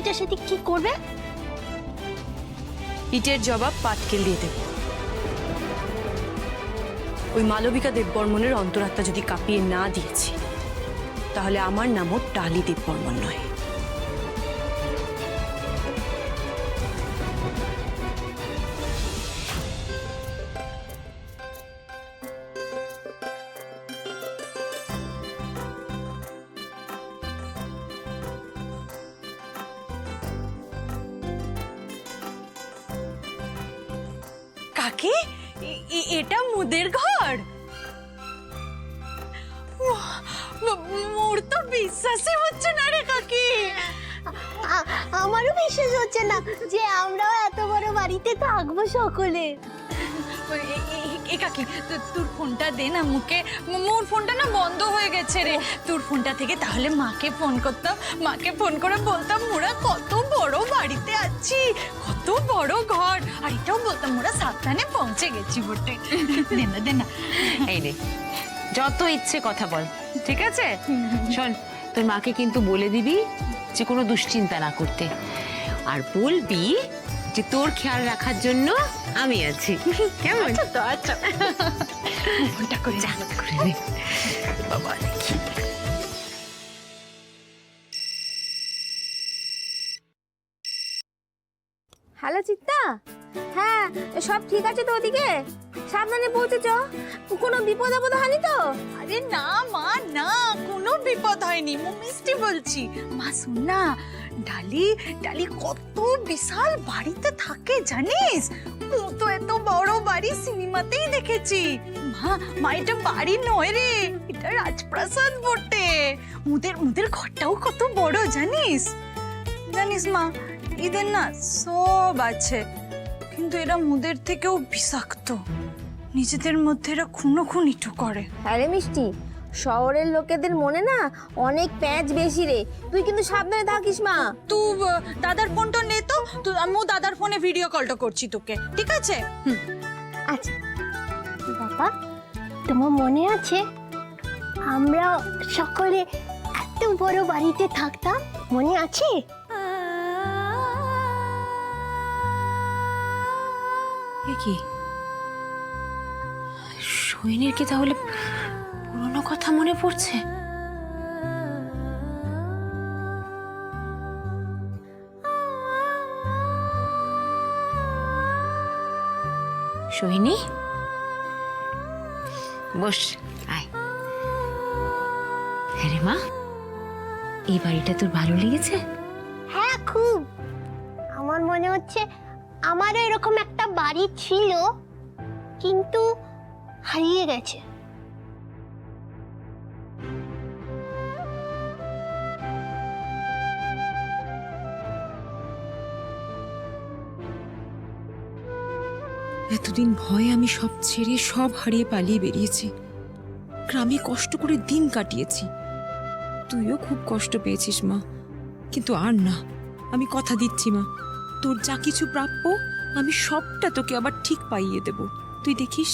এটার সাথে কি করবে? ইটের জবাব পাটকেল দিয়ে দেব। ওই মালবিকা দেববর্মনের অন্তরাত্মা যদি কাঁপিয়ে না দিয়েছি, তাহলে আমার নামও টালি দেববর্মন নয়। কাকি, এটা মুদের ঘর? মোর তো বিশ্বাসই হচ্ছে না রে কাকি। আমারও বিশ্বাস হচ্ছে না যে আমরাও এত বড় বাড়িতে থাকবো সকলে। এ কাকি, তোর ফোনটা দে না মুখে। মোর ফোনটা না বন্ধ হয়ে গেছে রে। তোর ফোনটা থেকে তাহলে মাকে ফোন করতাম, মাকে ফোন করে বলতাম মোরা কত বড় বাড়িতে আছি, কত বড় ঘর, আর এটাও বলতাম মোরা সাবধানে পৌঁছে গেছি বটে। দে না দে না। এই রে, যত ইচ্ছে কথা বল, ঠিক আছে? শোন, তোর মাকে কিন্তু বলে দিবি যে কোনো দুশ্চিন্তা না করতে, আর বলবি যে তোর খেয়াল রাখার জন্য আমি আছি। কেমন? আচ্ছা তো, আচ্ছা। ফোনটা করে যা করে নে। বাবা দেখি। হ্যালো চিত্তা, হ্যাঁ সব ঠিক আছে তো? ওদিকে সাবধানে পৌঁছেছ? কোনো বিপদ আপদ হয়নি তো? আরে না মা, না কোনো বিপদ হয়নি। মু মিষ্টি বলছি। মা শুন না, ডালি ডালি কত বিশাল বাড়িতে থাকে জানিস? ও তো এত বড় বাড়ি সিনেমাতেই দেখেছি। মা মা এটা বাড়ি নয় রে, এটা রাজপ্রাসাদ বটে। মুদের ঘরটাও কত বড় জানিস? জানিস মা, এদের না সব আছে, কিন্তু এরা মুদের থেকেও বিষাক্ত। নিজেদের মধ্যে এরা খুনোখুনিটু করে। আরে মিষ্টি, শহরের লোকেদের মনে না অনেক প্যাঁচ বেশি রে, তুই কিন্তু সাবধানে থাকিস মা। তুই দাদার ফোনটা নে তো, আমিও দাদার ফোনে ভিডিও কলটা করছি তোকে, ঠিক আছে? আচ্ছা বাবা, তোমার মনে আছে আমরা সকলে এত বড় বাড়িতে থাকতাম? মনে আছে? কি সৈনির কি তাহলে পুরনো কথা মনে পড়ছে? সোহিনী, বস, আয়। হ্যাঁ রে মা, এই বাড়িটা তোর ভালো লেগেছে? হ্যাঁ খুব। আমার মনে হচ্ছে আমারও এরকম একটা বাড়ি ছিল, কিন্তু হারিয়ে গেছে। এতদিন ভয়ে আমি সব ছেড়ে সব হারিয়ে পালিয়ে বেরিয়েছি। গ্রামে কষ্ট করে দিন কাটিয়েছি। তুইও খুব কষ্ট পেয়েছিস মা, কিন্তু আর না। আমি কথা দিচ্ছি মা, তোর যা কিছু প্রাপ্য আমি সবটা তোকে আবার ঠিক পাইয়ে দেব, তুই দেখিস।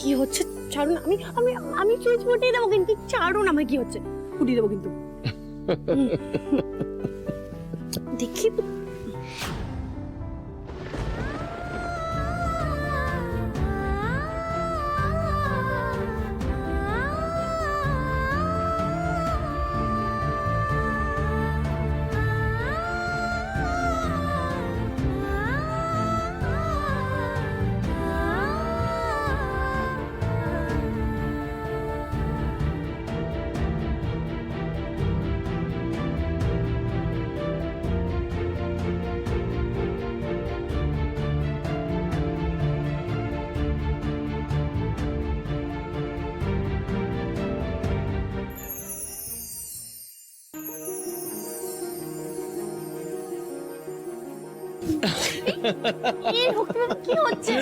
কি হচ্ছে ছাড়ুন, আমি আমি আমি সুইচ ফুটিয়ে দেবো, কিন্তু ছাড়ুন আমায়, কি হচ্ছে ফুটিয়ে দেবো কিন্তু। দেখি কি হচ্ছে,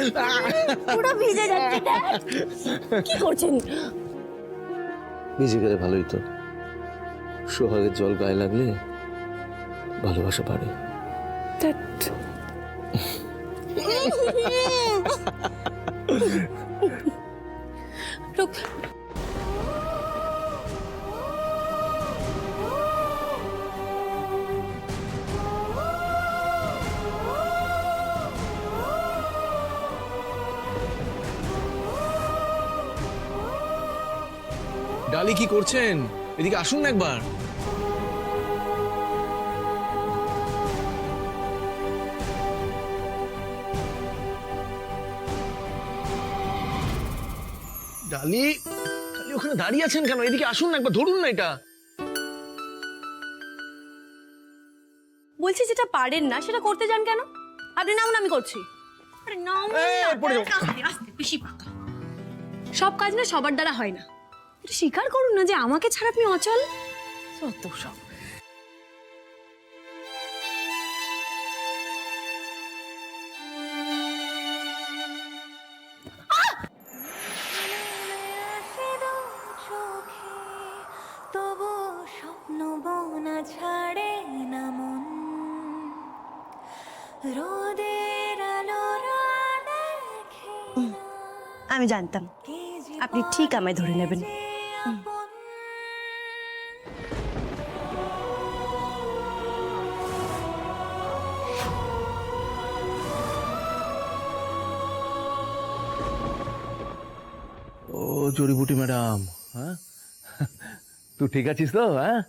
পুরো ভিজে যাচ্ছে। কি করছেন? ভিজে গেলে ভালোই তো, সোহাগের জল গায়ে লাগলে ভালোবাসা বাড়ে। ডালি কি করছেন? এদিকে আসুন না একবার। ডালি, ডালি ওখানে দাঁড়িয়ে আছেন কেন? এদিকে আসুন না একবার, ধরুন না এটা। বলছি যেটা পারেন না সেটা করতে যান কেন? আপনি নামুন, আমি করছি। আরে নামুন না, পড়ে যাবো। আস্তে আস্তে, বেশি পাকা। সব কাজ না সবার দ্বারা হয় না, এটা স্বীকার করুন না যে আমাকে ছাড়া আপনি অচল। যত সব। তবু স্বপ্ন বোনা ছাড়ে না মন, রোদের আলোরা দেখে আমি জানতাম আপনি ঠিক আমায় ধরে নেবেন। ও জড়িবুটি ম্যাডাম, হ্যাঁ তুই ঠিক আছিস তো? হ্যাঁ